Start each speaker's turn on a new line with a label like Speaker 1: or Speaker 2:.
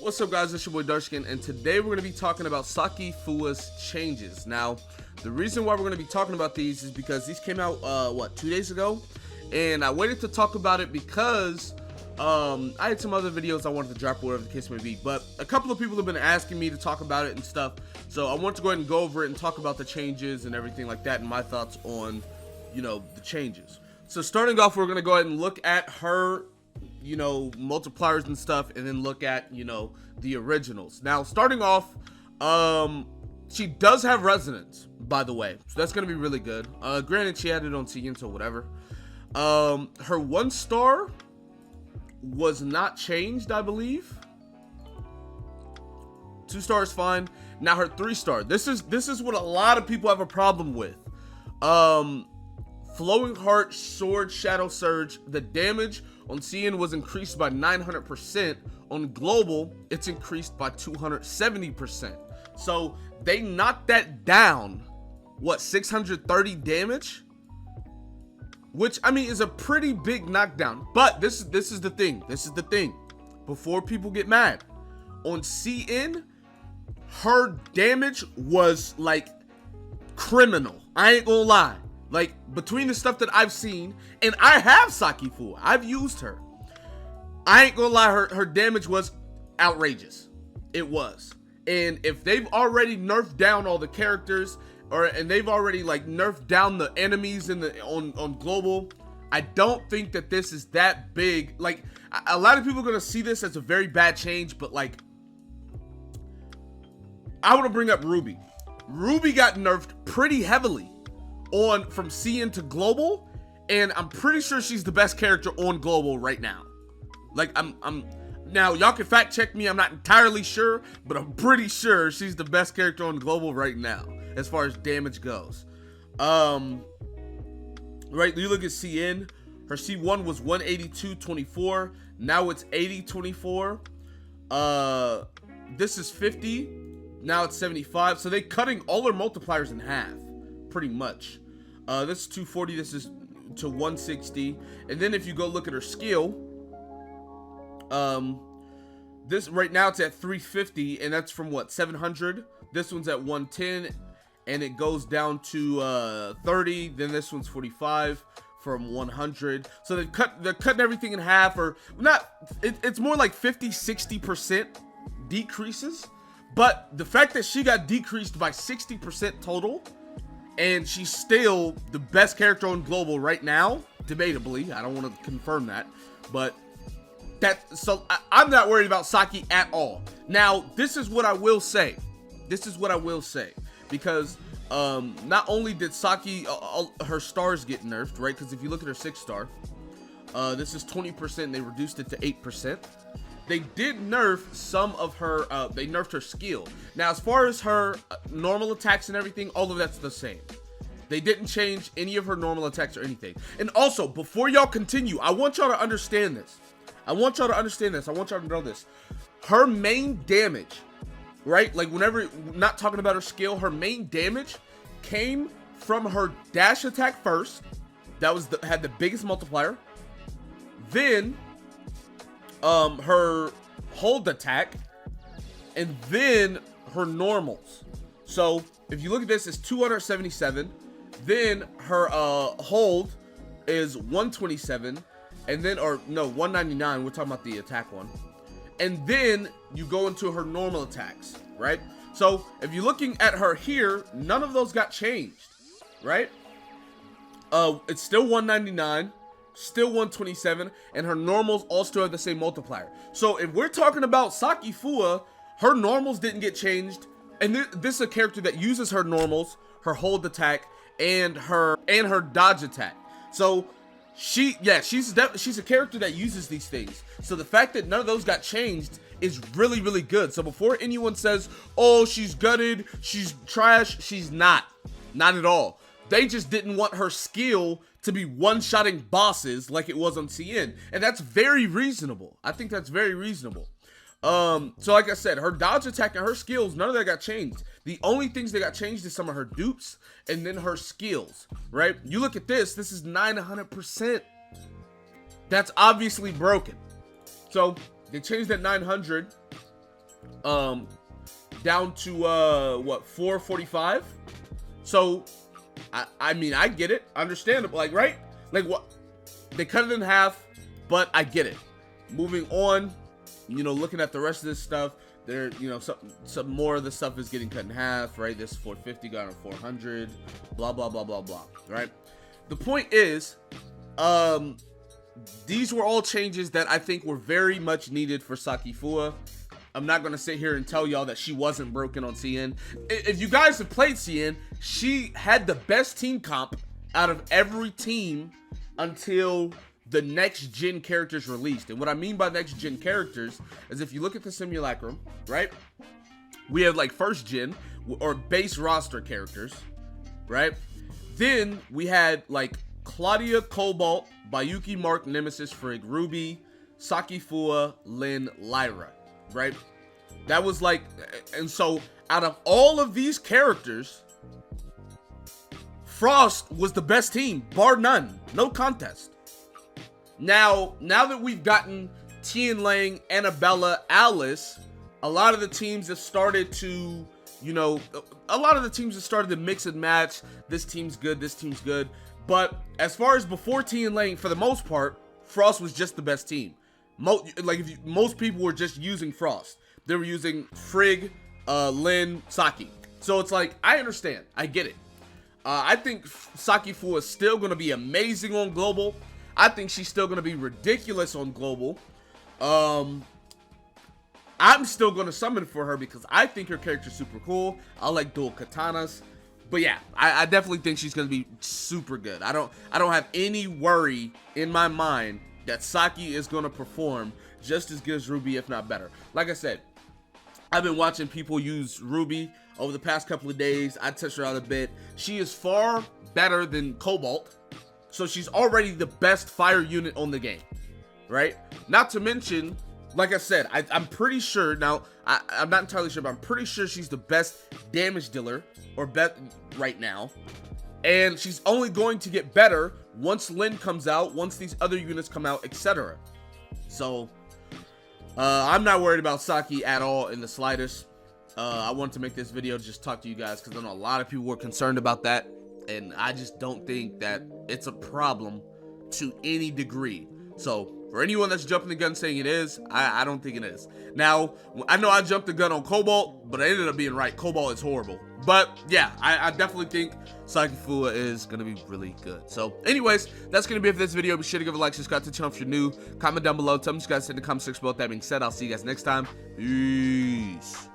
Speaker 1: What's up, guys? It's your boy Darkskin, and today we're going to be talking about Saki Fuwa's changes. Now, the reason why we're going to be talking about these is because these came out, 2 days ago? And I waited to talk about it because I had some other videos I wanted to drop, whatever the case may be. But a couple of people have been asking me to talk about it and stuff. So I want to go ahead and go over it and talk about the changes and everything like that and my thoughts on, the changes. So starting off, we're going to go ahead and look at her multipliers and stuff, and then look at the originals. Now starting off, she does have resonance, by the way, so that's gonna be really good. Granted, she had it on Saki, so whatever. Her 1 star was not changed, I believe. 2 stars fine. Now her 3 star, this is what a lot of people have a problem with. Flowing Heart, Sword, Shadow Surge, the damage on CN was increased by 900%. On global, it's increased by 270%. So they knocked that down, 630 damage? Which, I mean, is a pretty big knockdown. But this is the thing. This is the thing. Before people get mad, on CN, her damage was like criminal. I ain't gonna lie. Like, between the stuff that I've seen, and I have Saki Fuwa, I've used her. I ain't gonna lie, her damage was outrageous. It was. And if they've already nerfed down all the characters, and they've already like nerfed down the enemies on global, I don't think that this is that big. Like, a lot of people are gonna see this as a very bad change, but like, I want to bring up Ruby. Ruby got nerfed pretty heavily from CN to global, and I'm pretty sure she's the best character on global right now. Like, I'm now, y'all can fact check me, I'm not entirely sure, but I'm pretty sure she's the best character on global right now as far as damage goes. Right, you look at CN, her C1 was 182.24, now it's 80.24. This is 50, now it's 75. So they cutting all her multipliers in half, pretty much. This is 240, this is to 160. And then if you go look at her skill, this right now it's at 350, and that's from 700. This one's at 110, and it goes down to 30. Then this one's 45 from 100. So they're cutting everything in half, or not. It's more like 50-60% decreases. But the fact that she got decreased by 60% total, and she's still the best character on global right now, debatably. I don't want to confirm that, but I'm not worried about Saki at all. Now, this is what I will say. Because not only did Saki, her stars get nerfed, right? Because if you look at her 6 star, this is 20%. They reduced it to 8%. They did nerf some of her, they nerfed her skill. Now, as far as her normal attacks and everything, all of that's the same. They didn't change any of her normal attacks or anything. And also, before y'all continue, I want y'all to understand this. I want y'all to know this. Her main damage, right? Like, whenever, not talking about her skill, her main damage came from her dash attack first. That was had the biggest multiplier. Then her hold attack, and then her normals. So if you look at this, it's 277. Then her hold is 127, and then 199. We're talking about the attack one. And then you go into her normal attacks, right? So if you're looking at her here, none of those got changed, right? It's still 199. Still 127, and her normals all still have the same multiplier. So if we're talking about Saki Fuwa, her normals didn't get changed, and this is a character that uses her normals, her hold attack, and her dodge attack. So she's a character that uses these things. So the fact that none of those got changed is really, really good. So before anyone says, oh, she's gutted, she's trash, she's not at all. They just didn't want her skill to be one-shotting bosses like it was on CN. And that's very reasonable. I think that's very reasonable. So like I said, her dodge attack and her skills, none of that got changed. The only things that got changed is some of her dupes and then her skills, right? You look at this is 900%. That's obviously broken. So they changed that 900. down to what, 445. So I mean, I get it, understandable, like, right? Like, what, they cut it in half, but I get it. Moving on, you know, looking at the rest of this stuff, there, you know, some more of the stuff is getting cut in half, right? This 450 got on 400, blah blah blah blah blah, right? The point is, these were all changes that I think were very much needed for Saki Fuwa. I'm not gonna sit here and tell y'all that she wasn't broken on CN. If you guys have played CN, she had the best team comp out of every team until the next gen characters released. And what I mean by next gen characters is, if you look at the simulacrum, right, we have like first gen or base roster characters, right? Then we had like Claudia, Cobalt, Bayuki, Mark, Nemesis, Frigg, Ruby, Saki, Fuwa, Lin, Lyra, right? That was like, and so out of all of these characters, Frost was the best team, bar none, no contest. Now that we've gotten Tian Lang, Annabella, Alice, a lot of the teams have started to, you know, mix and match. This team's good, this team's good. But as far as before Tian Lang, for the most part, Frost was just the best team. Most people were just using Frost. They were using Frigg, Lin, Saki. So it's like, I understand, I get it. I think Saki Fuwa is still going to be amazing on Global. I think she's still going to be ridiculous on Global. I'm still going to summon for her because I think her character's super cool. I like dual katanas. But yeah, I definitely think she's going to be super good. I don't have any worry in my mind that Saki is going to perform just as good as Ruby, if not better. Like I said, I've been watching people use Ruby over the past couple of days. I touched her out a bit. She is far better than Cobalt. So she's already the best fire unit on the game, right? Not to mention, like I said, I'm pretty sure, now, I'm not entirely sure, but I'm pretty sure she's the best damage dealer, or bet right now. And she's only going to get better once Lin comes out, once these other units come out, etc. So, I'm not worried about Saki at all in the slightest. I wanted to make this video to just talk to you guys because I know a lot of people were concerned about that. And I just don't think that it's a problem to any degree. So, for anyone that's jumping the gun saying it is, I don't think it is. Now, I know I jumped the gun on Cobalt, but I ended up being right. Cobalt is horrible. But, yeah, I definitely think Saki Fuwa is going to be really good. So, anyways, that's going to be it for this video. Be sure to give a like, subscribe to the channel if you're new. Comment down below. Tell me what you guys said in the comment section below. That being said, I'll see you guys next time. Peace.